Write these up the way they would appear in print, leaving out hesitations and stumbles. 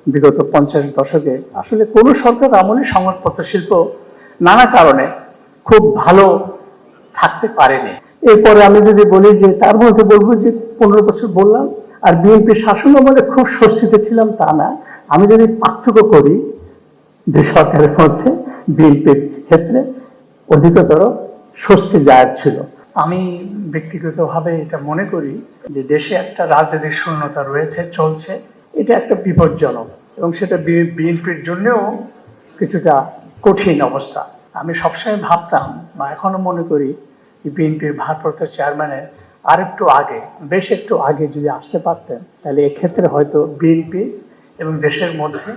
বিগত 50 দশকে আসলে কোন সরকার আমলে সংবাদপত্র শিল্প নানা কারণে খুব ভালো থাকতে পারেনি। এরপরে আমি যদি বলি যে তার মধ্যে বলবো যে 15 বছর বললাম, আর বিএনপির শাসন আমলে খুব স্বস্তিতে ছিলাম তা না। আমি যদি পার্থক্য করি যে সরকারের মধ্যে বিএনপির ক্ষেত্রে অধিকতর স্বস্তি জায়গ ছিল। আমি ব্যক্তিগতভাবে এটা মনে করি যে দেশে একটা রাজনৈতিক শূন্যতা রয়েছে, চলছে, এটা একটা বিপজ্জনক এবং সেটা বিএনপির জন্যও কিছুটা কঠিন অবস্থা। আমি সবসময় ভাবতাম বা এখনো মনে করি যে বিএনপির ভারপ্রাপ্ত চেয়ারম্যানের আরেকটু আগে, বেশ একটু আগে যদি আসতে পারতেন তাহলে এক্ষেত্রে হয়তো বিএনপি এবং দেশের মধ্যে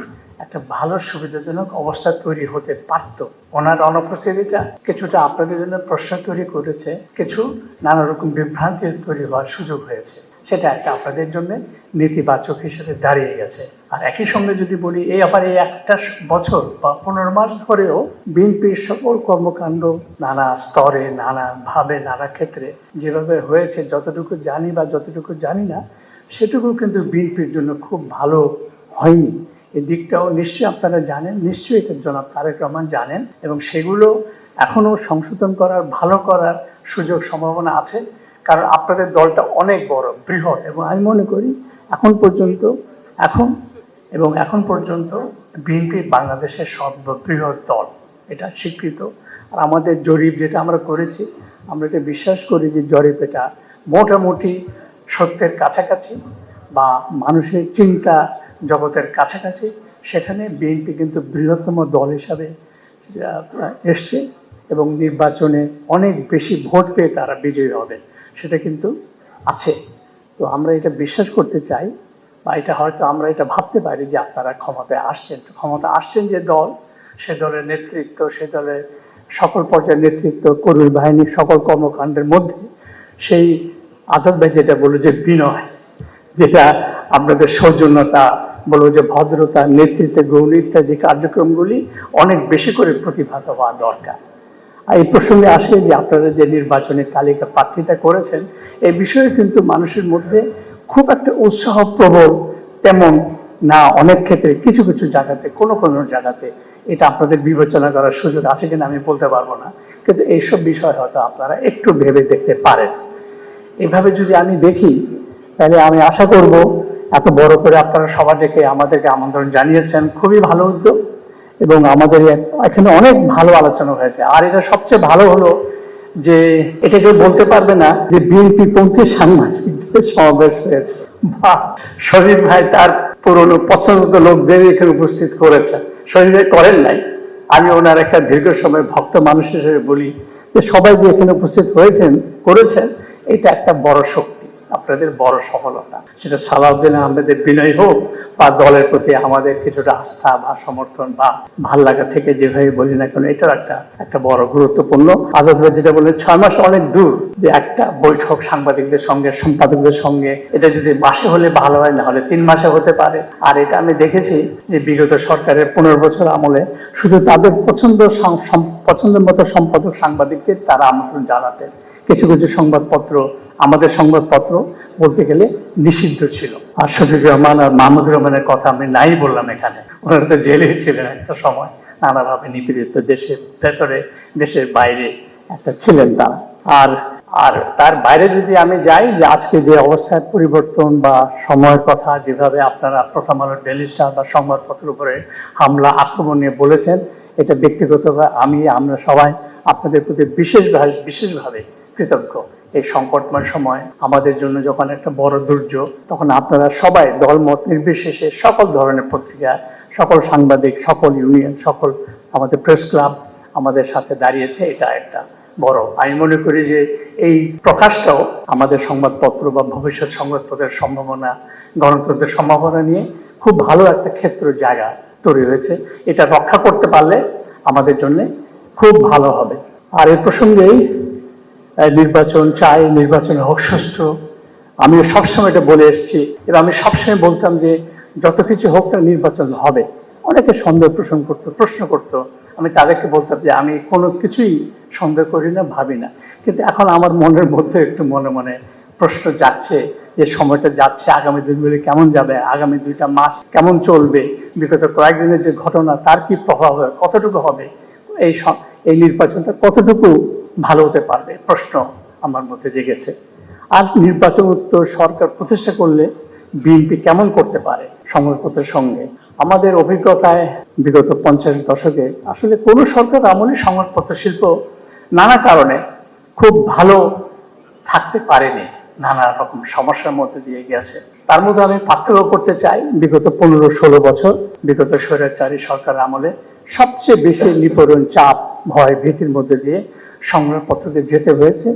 একটা ভালো সুবিধাজনক অবস্থা তৈরি হতে পারত। ওনার অনুপস্থিতিটা কিছুটা আপনাদের জন্য প্রশ্ন তৈরি করেছে, কিছু নানা রকম বিভ্রান্তি তৈরি হওয়ার সুযোগ হয়েছে, সেটা একটা আপনাদের জন্য নেতিবাচক হিসেবে দাঁড়িয়ে গেছে। আর একই সঙ্গে যদি বলি এই একটা বছর বা 15 মাস ধরেও বিএনপির সকল কর্মকাণ্ড নানা স্তরে, নানা ভাবে, নানা ক্ষেত্রে যেভাবে হয়েছে, যতটুকু জানি বা যতটুকু জানি না, সেটুকু কিন্তু বিএনপির জন্য খুব ভালো হয়নি। এই দিকটাও নিশ্চয়ই আপনারা জানেন, নিশ্চয়ই এটা জনাব তারেক রহমান জানেন, এবং সেগুলো এখনো সংশোধন করার, ভালো করার সুযোগ সম্ভাবনা আছে। কারণ আপনাদের দলটা অনেক বড়, বৃহৎ, এবং আমি মনে করি এখন পর্যন্ত বিএনপি বাংলাদেশের সর্ববৃহৎ দল, এটা স্বীকৃত। আর আমাদের জরিপ যেটা আমরা করেছি, আমরা এটা বিশ্বাস করি যে জরিপ এটা মোটামুটি সত্যের কাছাকাছি বা মানুষের চিন্তা জগতের কাছাকাছি। সেখানে বিএনপি কিন্তু বৃহত্তম দল হিসাবে এসছে এবং নির্বাচনে অনেক বেশি ভোট পেয়ে তারা বিজয়ী হবে, সেটা কিন্তু আছে। তো আমরা এটা বিশ্বাস করতে চাই, বা এটা হয়তো আমরা এটা ভাবতে পারি যে আপনারা ক্ষমতা আসছেন যে দল, সে দলের নেতৃত্ব, সে দলের সকল পর্যায়ের নেতৃত্ব, কর্মী বাহিনীর সকল কর্মকাণ্ডের মধ্যে সেই আজাদ ভাই যেটা বলল যে বিনয়, যেটা আপনাদের সৌজন্যতা, বলবো যে ভদ্রতা, নেতৃত্বে গৌণ ইত্যাদি কার্যক্রমগুলি অনেক বেশি করে প্রতিভাত হওয়া দরকার। আর এই প্রসঙ্গে আসে যে আপনারা যে নির্বাচনের তালিকা প্রার্থিতা করেছেন, এই বিষয়ে কিন্তু মানুষের মধ্যে খুব একটা উৎসাহ প্রবল তেমন না। অনেক ক্ষেত্রে কিছু কিছু জায়গাতে, কোনো জায়গাতে এটা আপনাদের বিবেচনা করার সুযোগ আছে কিনা আমি বলতে পারবো না, কিন্তু এইসব বিষয় হয়তো আপনারা একটু ভেবে দেখতে পারেন। এভাবে যদি আমি দেখি তাহলে আমি আশা করব, এত বড় করে আপনারা সভা ডেকে আমাদেরকে আমন্ত্রণ জানিয়েছেন, খুবই ভালো উদ্যোগ, এবং আমাদের এখানে অনেক ভালো আলোচনা হয়েছে। আর এটা সবচেয়ে ভালো হলো যে এটা কেউ বলতে পারবে না যে বিএনপি পন্থী সাংবাদিকদের সমাবেশ হয়েছে, বা শহীদ ভাই তার পুরনো পছন্দ লোকদের এখানে উপস্থিত করেছেন। শহীদ ভাই করেন নাই, আমি ওনার একটা দীর্ঘ সময় ভক্ত মানুষ হিসেবে বলি যে সবাই যে এখানে উপস্থিত করেছেন, এটা একটা বড় শক্তি, আপনাদের বড় সফলতা। সেটা সালাউদ্দিন আহমেদের বিনয় হোক বা দলের প্রতি আমাদের কিছুটা আস্থা বা সমর্থন বা ভাল লাগা থেকে যেভাবে বলি না কেন, এটার একটা বড় গুরুত্বপূর্ণ। আজাদ ভাই যেটা বললেন 6 মাস অনেক দূর, যে একটা বৈঠক সাংবাদিকদের সঙ্গে, সম্পাদকদের সঙ্গে, এটা যদি মাসে হলে ভালো হয়, না হলে 3 মাসে হতে পারে। আর এটা আমি দেখেছি যে বিগত সরকারের 15 বছর আমলে শুধু তাদের পছন্দের মতো সম্পাদক সাংবাদিককে তারা আমন্ত্রণ জানাতেন। কিছু কিছু সংবাদপত্র, আমাদের সংবাদপত্র বলতে গেলে নিষিদ্ধ ছিল। আর শফিকুর রহমান আর মাহমুদুর রহমানের কথা আমি নাই বললাম এখানে, ওনারা তো জেলে ছিলেন একটা সময়, নানাভাবে নিপীড়িত, দেশের ভেতরে দেশের বাইরে একটা ছিলেন তারা। আর তার বাইরে যদি আমি যাই, যে আজকে যে অবস্থার পরিবর্তন বা সময়ের কথা যেভাবে আপনারা প্রথম আলো, ডেইলি স্টার বা সংবাদপত্রের উপরে হামলা, আক্রমণ নিয়ে বলেছেন, এটা ব্যক্তিগতভাবে আমরা সবাই আপনাদের প্রতি বিশেষভাবে কৃতজ্ঞ। এই সংকটময় সময় আমাদের জন্য যখন একটা বড় দুর্যোগ, তখন আপনারা সবাই দলমত নির্বিশেষে সকল ধরনের পত্রিকা, সকল সাংবাদিক, সকল ইউনিয়ন, সকল আমাদের প্রেস ক্লাব আমাদের সাথে দাঁড়িয়েছে। এটা একটা বড়, আমি মনে করি যে এই প্রকাশটাও আমাদের সংবাদপত্র বা ভবিষ্যৎ সংবাদপত্রের সম্ভাবনা, গণতন্ত্রের সম্ভাবনা নিয়ে খুব ভালো একটা ক্ষেত্র, জায়গা তৈরি হয়েছে। এটা রক্ষা করতে পারলে আমাদের জন্য খুব ভালো হবে। আর এই প্রসঙ্গেই নির্বাচন চাই, নির্বাচন হোক সুষ্ঠু। আমি সবসময় এটা বলে এসেছি, এবং আমি সবসময় বলতাম যে যত কিছু হোক না, নির্বাচন হবে। অনেকে সন্দেহ প্রশ্ন করতো, আমি তাদেরকে বলতাম যে আমি কোনো কিছুই সন্দেহ করি না, ভাবি না। কিন্তু এখন আমার মনের মধ্যে একটু মনে মনে প্রশ্ন যাচ্ছে যে সময়টা যাচ্ছে, আগামী দিনগুলি কেমন যাবে, আগামী 2টা মাস কেমন চলবে, বিগত কয়েকদিনের যে ঘটনা তার কি প্রভাব হবে, কতটুকু হবে, এই নির্বাচনটা কতটুকু ভালো হতে পারবে প্রশ্ন আমার মধ্যে জেগেছে। আর নির্বাচন উত্তর সরকার প্রতিষ্ঠা করলে বিএনপি কেমন করতে পারে সংবাদপত্রের সঙ্গে। আমাদের অভিজ্ঞতায় বিগত 50 দশকে আসলে কোন সরকার আমলে সংবাদপত্র শিল্প নানা কারণে খুব ভালো থাকতে পারেনি, নানা রকম সমস্যার মধ্যে দিয়ে গেছে। তার মধ্যে আমি পার্থক্য করতে চাই বিগত 15-16 বছর বিগত স্বৈরাচারী সরকার আমলে সবচেয়ে বেশি নিপীড়ন, চাপ, ভয়, ভীতির মধ্যে দিয়ে সংবাদপত্রকে যেতে হয়েছে,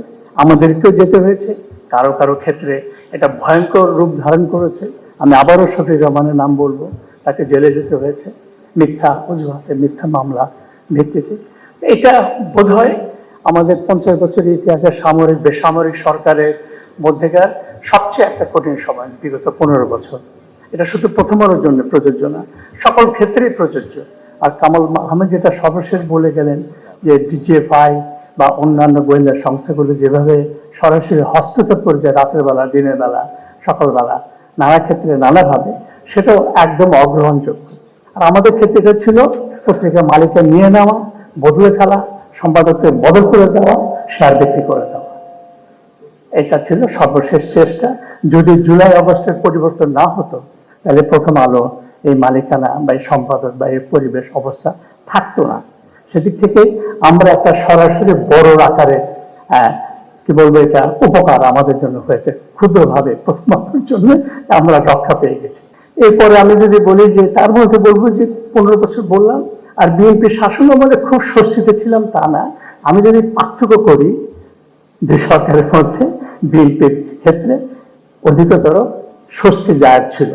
আমাদেরকেও যেতে হয়েছে। কারো কারো ক্ষেত্রে এটা ভয়ঙ্কর রূপ ধারণ করেছে। আমি আবারও শফিক রহমানের নাম বলবো, তাকে জেলে যেতে হয়েছে মিথ্যা অজুহাতে, মিথ্যা মামলা ভিত্তিতে। এটা বোধহয় আমাদের 50 বছরের ইতিহাসে সামরিক বেসামরিক সরকারের মধ্যেকার সবচেয়ে একটা কঠিন সময় বিগত 15 বছর। এটা শুধু প্রথম আলোর জন্য প্রযোজ্য না, সকল ক্ষেত্রেই প্রযোজ্য। আর কামাল আহমেদ যেটা সর্বশেষ বলে গেলেন যে ডিজিএফআই বা অন্যান্য গোয়েন্দা সংস্থাগুলো যেভাবে সরাসরি হস্তক্ষেপ করেছে রাতের বেলা, দিনের বেলা, সকালবেলা, নানা ক্ষেত্রে নানাভাবে, সেটাও একদম অগ্রহণযোগ্য। আর আমাদের ক্ষেত্রে এটা ছিল পত্রিকা মালিকের নিয়ে নেওয়া, বদলে ফেলা, সম্পাদককে বদল করে দেওয়া, শেয়ার বিক্রি করে দেওয়া। এটা ছিল সর্বশেষ চেষ্টা। যদি জুলাই আগস্টের পরিবর্তন না হতো তাহলে প্রথম আলো এই মালিকানা বা এই সম্পাদক বা এই পরিবেশ অবস্থা থাকতো না। সেদিক থেকে আমরা একটা সরাসরি বড় আকারে কি বলবো, এটা উপকার আমাদের জন্য হয়েছে। ক্ষুদ্রভাবে প্রথমাত্রের জন্য আমরা রক্ষা পেয়ে গেছি। এরপরে আমি যদি বলি যে তার মধ্যে বলবো যে 15 বছর বললাম, আর বিএনপি শাসন আমলে খুব স্বস্তিতে ছিলাম তা না। আমি যদি পার্থক্য করি দুই সরকারের মধ্যে, বিএনপির ক্ষেত্রে অধিকতর স্বস্তি জায়গ ছিল।